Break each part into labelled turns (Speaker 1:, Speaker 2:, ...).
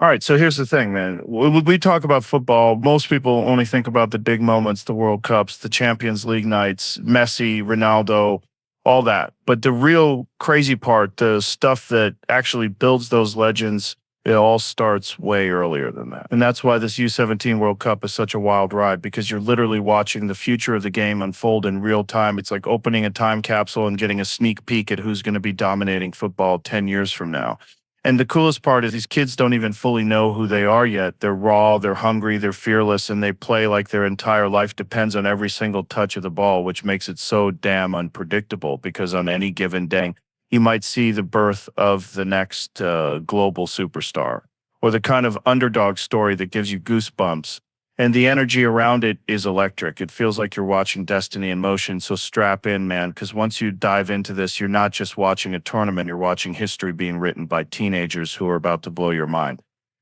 Speaker 1: All right, so here's the thing, man. When we talk about football, most people only think about the big moments, the World Cups, the Champions League nights, Messi, Ronaldo, all that. But the real crazy part, the stuff that actually builds those legends, it all starts way earlier than that. And that's why this U-17 World Cup is such a wild ride because you're literally watching the future of the game unfold in real time. It's like opening a time capsule and getting a sneak peek at who's going to be dominating football 10 years from now. And the coolest part is these kids don't even fully know who they are yet. They're raw, they're hungry, they're fearless, and they play like their entire life depends on every single touch of the ball, which makes it so damn unpredictable because on any given day, you might see the birth of the next global superstar or the kind of underdog story that gives you goosebumps. And the energy around it is electric. It feels like you're watching destiny in motion. So strap in, man, because once you dive into this, you're not just watching a tournament, you're watching history being written by teenagers who are about to blow your mind.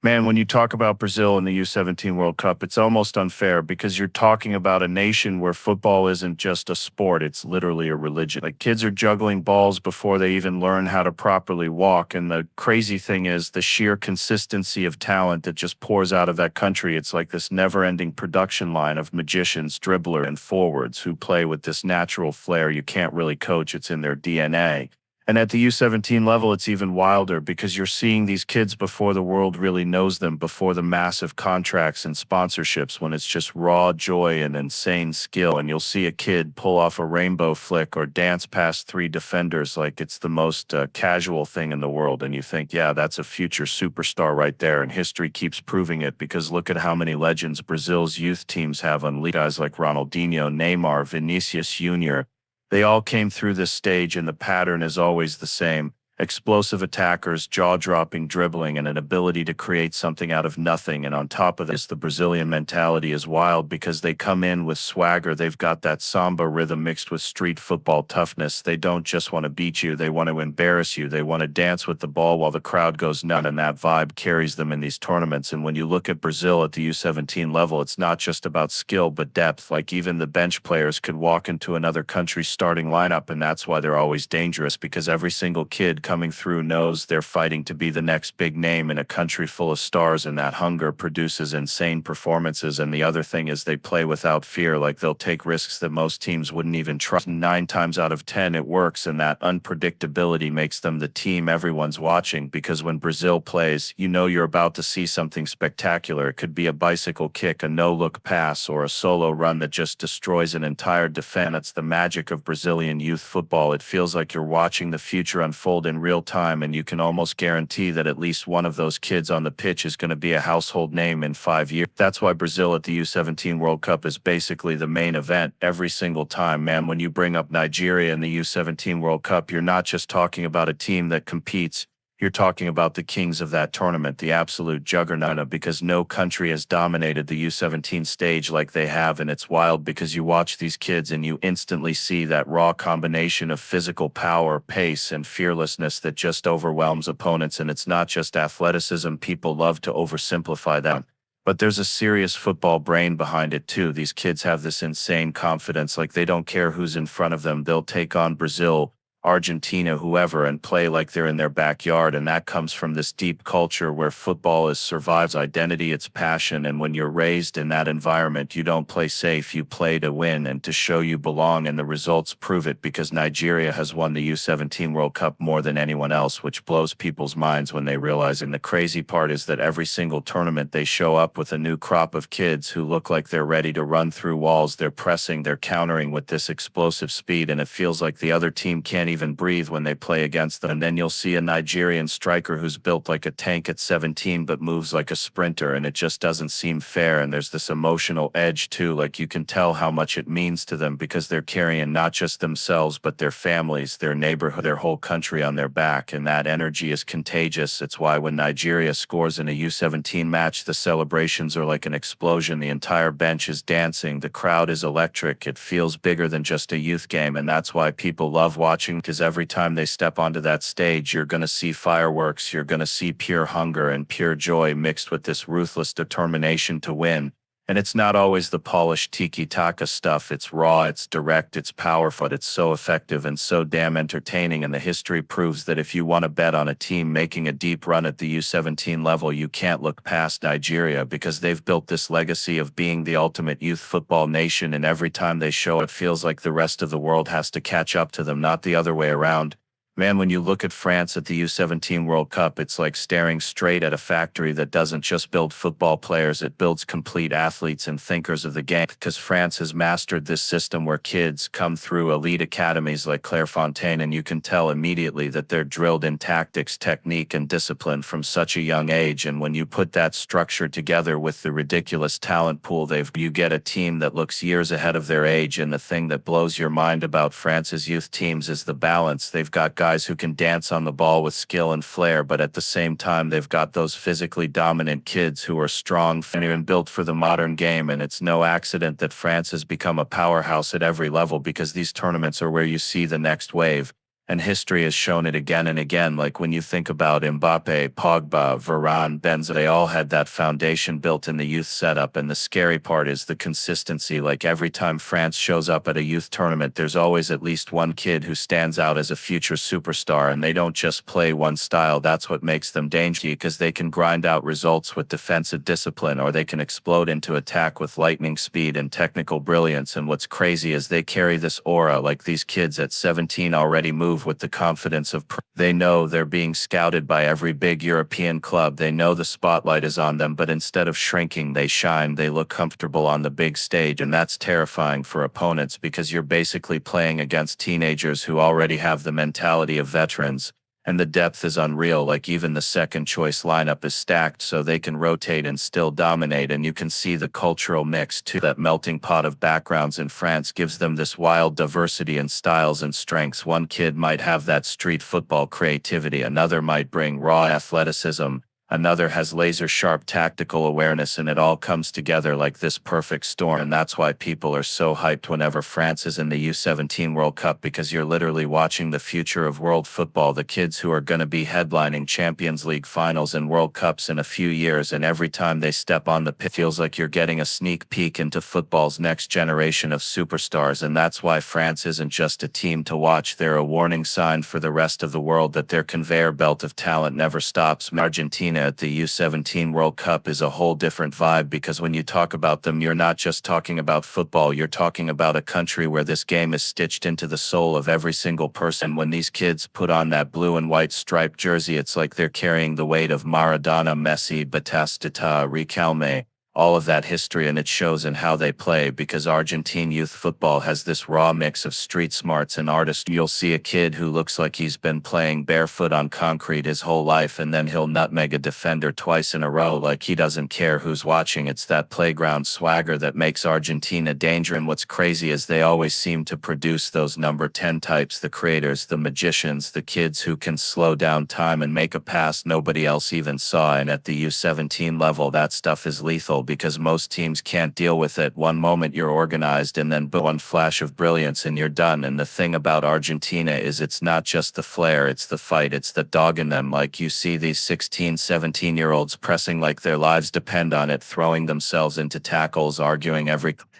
Speaker 1: Man, when you talk about Brazil in the U-17 World Cup, it's almost unfair because you're talking about a nation where football isn't just a sport, it's literally a religion. Like kids are juggling balls before they even learn how to properly walk. And the crazy thing is the sheer consistency of talent that just pours out of that country. It's like this never-ending production line of magicians, dribblers, and forwards who play with this natural flair you can't really coach. It's in their DNA. And at the U-17 level, it's even wilder because you're seeing these kids before the world really knows them, before the massive contracts and sponsorships, when it's just raw joy and insane skill. And you'll see a kid pull off a rainbow flick or dance past three defenders like it's the most casual thing in the world. And you think, yeah, that's a future superstar right there. And history keeps proving it because look at how many legends Brazil's youth teams have unleashed. Guys like Ronaldinho, Neymar, Vinicius Jr., they all came through this stage, and the pattern is always the same. Explosive attackers, jaw-dropping dribbling, and an ability to create something out of nothing. And on top of this, the Brazilian mentality is wild because they come in with swagger. They've got that samba rhythm mixed with street football toughness. They don't just want to beat you, they want to embarrass you. They want to dance with the ball while the crowd goes nuts, and that vibe carries them in these tournaments. And when you look at Brazil at the U-17 level, it's not just about skill, but depth. Like even the bench players could walk into another country's starting lineup, and that's why they're always dangerous because every single kid coming through knows they're fighting to be the next big name in a country full of stars, and that hunger produces insane performances. And the other thing is they play without fear. Like they'll take risks that most teams wouldn't even try. 9 times out of 10 it works, and that unpredictability makes them the team everyone's watching because when Brazil plays, you know you're about to see something spectacular. It could be a bicycle kick, a no-look pass, or a solo run that just destroys an entire defense. That's the magic of Brazilian youth football. It feels like you're watching the future unfold in real time, and you can almost guarantee that at least one of those kids on the pitch is going to be a household name in 5 years. That's why Brazil at the U-17 World Cup is basically the main event every single time, man. When you bring up Nigeria in the U-17 World Cup, you're not just talking about a team that competes. You're talking about the kings of that tournament, the absolute juggernaut, because no country has dominated the U-17 stage like they have. And it's wild because you watch these kids and you instantly see that raw combination of physical power, pace, and fearlessness that just overwhelms opponents. And it's not just athleticism. People love to oversimplify that. But there's a serious football brain behind it too. These kids have this insane confidence, like they don't care who's in front of them. They'll take on Brazil, Argentina, whoever, and play like they're in their backyard. And that comes from this deep culture where football is survives identity, its passion. And when you're raised in that environment, you don't play safe, you play to win and to show you belong. And the results prove it because Nigeria has won the U-17 World Cup more than anyone else, which blows people's minds when they realize. And the crazy part is that every single tournament they show up with a new crop of kids who look like they're ready to run through walls. They're pressing, they're countering with this explosive speed, and it feels like the other team can't even breathe when they play against them. And then you'll see a Nigerian striker who's built like a tank at 17 but moves like a sprinter, and it just doesn't seem fair. And there's this emotional edge too, like you can tell how much it means to them because they're carrying not just themselves but their families, their neighborhood, their whole country on their back, and that energy is contagious. It's why when Nigeria scores in a U-17 match, the celebrations are like an explosion. The entire bench is dancing, the crowd is electric. It feels bigger than just a youth game, and that's why people love watching, because every time they step onto that stage, you're going to see fireworks, you're going to see pure hunger and pure joy mixed with this ruthless determination to win. And it's not always the polished tiki-taka stuff. It's raw, it's direct, it's powerful, it's so effective and so damn entertaining. And the history proves that if you want to bet on a team making a deep run at the U-17 level, you can't look past Nigeria, because they've built this legacy of being the ultimate youth football nation. And every time they show it, feels like the rest of the world has to catch up to them, not the other way around. Man, when you look at France at the U-17 World Cup, it's like staring straight at a factory that doesn't just build football players, it builds complete athletes and thinkers of the game. Because France has mastered this system where kids come through elite academies like Clairefontaine, and you can tell immediately that they're drilled in tactics, technique, and discipline from such a young age. And when you put that structure together with the ridiculous talent pool you get a team that looks years ahead of their age. And the thing that blows your mind about France's youth teams is the balance. They've got guys who can dance on the ball with skill and flair, but at the same time, they've got those physically dominant kids who are strong and built for the modern game. And it's no accident that France has become a powerhouse at every level, because these tournaments are where you see the next wave. And history has shown it again and again. Like when you think about Mbappe, Pogba, Varane, Benzema, they all had that foundation built in the youth setup. And the scary part is the consistency. Like every time France shows up at a youth tournament, there's always at least one kid who stands out as a future superstar. And they don't just play one style. That's what makes them dangerous, because they can grind out results with defensive discipline, or they can explode into attack with lightning speed and technical brilliance. And what's crazy is they carry this aura. Like these kids at 17 already move with the confidence of they know they're being scouted by every big European club. They know the spotlight is on them, but instead of shrinking, they shine. They look comfortable on the big stage, and that's terrifying for opponents, because you're basically playing against teenagers who already have the mentality of veterans. And the depth is unreal. Like even the second choice lineup is stacked so they can rotate and still dominate. And you can see the cultural mix too. That melting pot of backgrounds in France gives them this wild diversity in styles and strengths. One kid might have that street football creativity, another might bring raw athleticism, another has laser-sharp tactical awareness, and it all comes together like this perfect storm. And that's why people are so hyped whenever France is in the U-17 World Cup, because you're literally watching the future of world football, the kids who are going to be headlining Champions League finals and World Cups in a few years. And every time they step on the pitch, it feels like you're getting a sneak peek into football's next generation of superstars. And that's why France isn't just a team to watch, they're a warning sign for the rest of the world that their conveyor belt of talent never stops. Argentina at the U-17 World Cup is a whole different vibe, because when you talk about them, you're not just talking about football, you're talking about a country where this game is stitched into the soul of every single person. When these kids put on that blue and white striped jersey, it's like they're carrying the weight of Maradona, Messi, Batistata, Riquelme, all of that history, and it shows in how they play, because Argentine youth football has this raw mix of street smarts and artistry. You'll see a kid who looks like he's been playing barefoot on concrete his whole life, and then he'll nutmeg a defender twice in a row like he doesn't care who's watching. It's that playground swagger that makes Argentina dangerous. And what's crazy is they always seem to produce those number 10 types, the creators, the magicians, the kids who can slow down time and make a pass nobody else even saw. And at the U-17 level, that stuff is lethal, because most teams can't deal with it. One moment you're organized, and then one flash of brilliance and you're done. And the thing about Argentina is it's not just the flair, it's the fight, it's the dog in them. Like you see these 16, 17-year-olds pressing like their lives depend on it, throwing themselves into tackles, arguing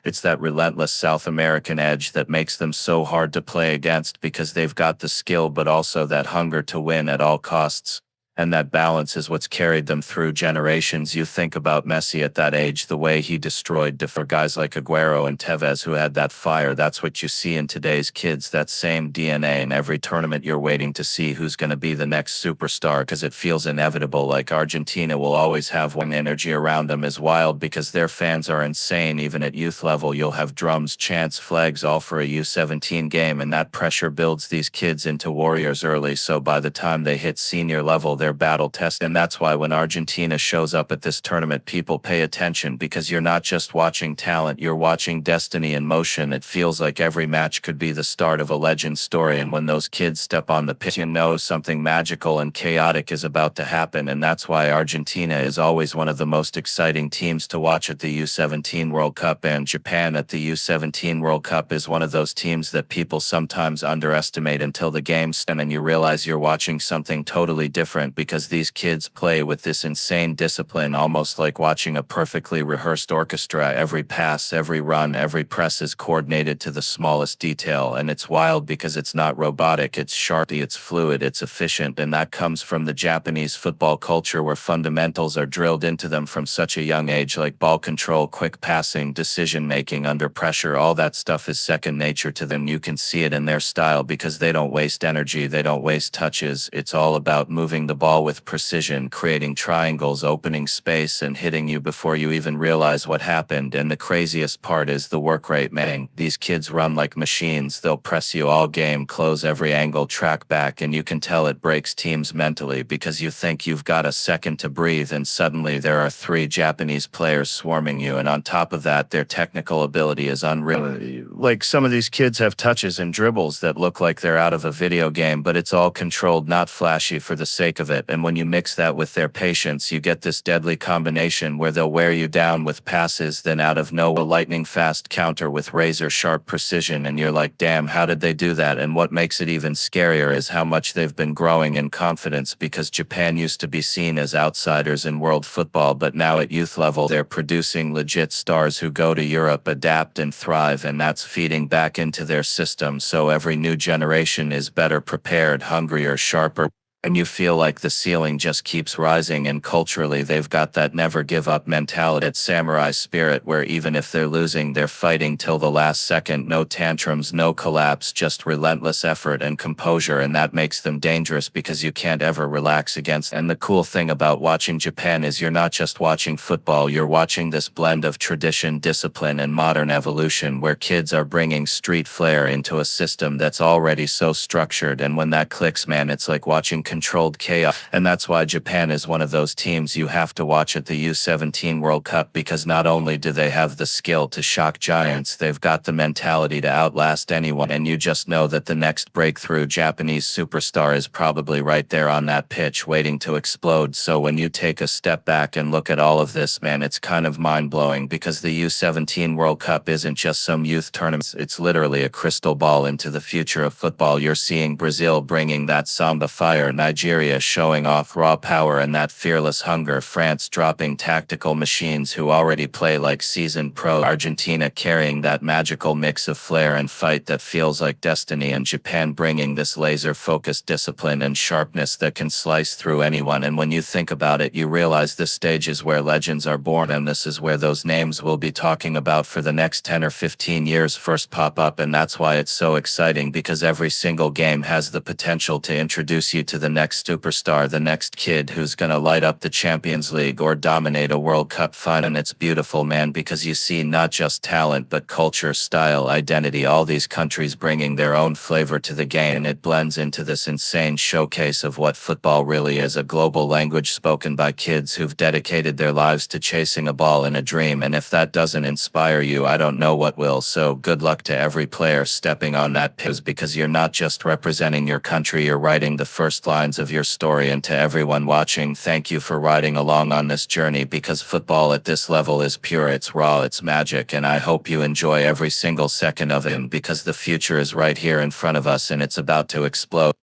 Speaker 1: it's that relentless South American edge that makes them so hard to play against, because they've got the skill but also that hunger to win at all costs. And that balance is what's carried them through generations. You think about Messi at that age, the way he destroyed for guys like Aguero and Tevez who had that fire. That's what you see in today's kids, that same DNA. In every tournament, you're waiting to see who's going to be the next superstar, because it feels inevitable. Like Argentina will always have one energy around them is wild, because their fans are insane. Even at youth level, you'll have drums, chants, flags, all for a U-17 game. And that pressure builds these kids into warriors early. So by the time they hit senior level, they're battle tested. And that's why when Argentina shows up at this tournament, people pay attention, because you're not just watching talent, you're watching destiny in motion. It feels like every match could be the start of a legend story. And when those kids step on the pitch, you know something magical and chaotic is about to happen. And that's why Argentina is always one of the most exciting teams to watch at the U-17 World Cup. And Japan at the U-17 World Cup is one of those teams that people sometimes underestimate until the game's done and you realize you're watching something totally different.
Speaker 2: because these kids play with this insane discipline, almost like watching a perfectly rehearsed orchestra. Every pass, every run, every press is coordinated to the smallest detail, and it's wild because it's not robotic, it's sharp, it's fluid, it's efficient, and that comes from the Japanese football culture where fundamentals are drilled into them from such a young age, like ball control, quick passing, decision-making under pressure. All that stuff is second nature to them. You can see it in their style because they don't waste energy, they don't waste touches. It's all about moving the ball with precision, creating triangles, opening space, and hitting you before you even realize what happened. And the craziest part is the work rate, man. These kids run like machines. They'll press you all game, close every angle, track back, and you can tell it breaks teams mentally because you think you've got a second to breathe, and suddenly there are 3 Japanese players swarming you. And on top of that, their technical ability is unreal.
Speaker 1: Like some of these kids have touches and dribbles that look like they're out of a video game, but it's all controlled, not flashy for the sake of it. And when you mix that with their patience, you get this deadly combination where they'll wear you down with passes, then out of nowhere, lightning fast counter with razor sharp precision. And you're like, damn, how did they do that? And what makes it even scarier is how much they've been growing in confidence, because Japan used to be seen as outsiders in world football, but now at youth level, they're producing legit stars who go to Europe, adapt, and thrive, and that's feeding back into their system. So every new generation is better prepared, hungrier, sharper. And you feel like the ceiling just keeps rising, and culturally they've got that never give up mentality, that samurai spirit where even if they're losing, they're fighting till the last second. No tantrums, no collapse, just relentless effort and composure, and that makes them dangerous because you can't ever relax against. And the cool thing about watching Japan is you're not just watching football, you're watching this blend of tradition, discipline, and modern evolution where kids are bringing street flair into a system that's already so structured. And when that clicks, man, it's like watching controlled chaos. And that's why Japan is one of those teams you have to watch at the U-17 World Cup, because not only do they have the skill to shock giants, they've got the mentality to outlast anyone. And you just know that the next breakthrough Japanese superstar is probably right there on that pitch waiting to explode. So when you take a step back and look at all of this, man, it's kind of mind-blowing, because the U-17 World Cup isn't just some youth tournament. It's literally a crystal ball into the future of football. You're seeing Brazil bringing that Samba fire, Nigeria showing off raw power and that fearless hunger, France dropping tactical machines who already play like seasoned pro, Argentina carrying that magical mix of flair and fight that feels like destiny, and Japan bringing this laser-focused discipline and sharpness that can slice through anyone. And when you think about it, you realize this stage is where legends are born, and this is where those names we'll be talking about for the next 10 or 15 years first pop up. And that's why it's so exciting, because every single game has the potential to introduce you to the next superstar, the next kid who's gonna light up the Champions League or dominate a World Cup final. And it's beautiful, man, because you see not just talent, but culture, style, identity, all these countries bringing their own flavor to the game, and it blends into this insane showcase of what football really is, a global language spoken by kids who've dedicated their lives to chasing a ball and a dream. And if that doesn't inspire you, I don't know what will. So good luck to every player stepping on that pitch, because you're not just representing your country, you're writing the first lines of your story. And to everyone watching, thank you for riding along on this journey, because football at this level is pure, it's raw, it's magic, and I hope you enjoy every single second of it, because the future is right here in front of us and it's about to explode.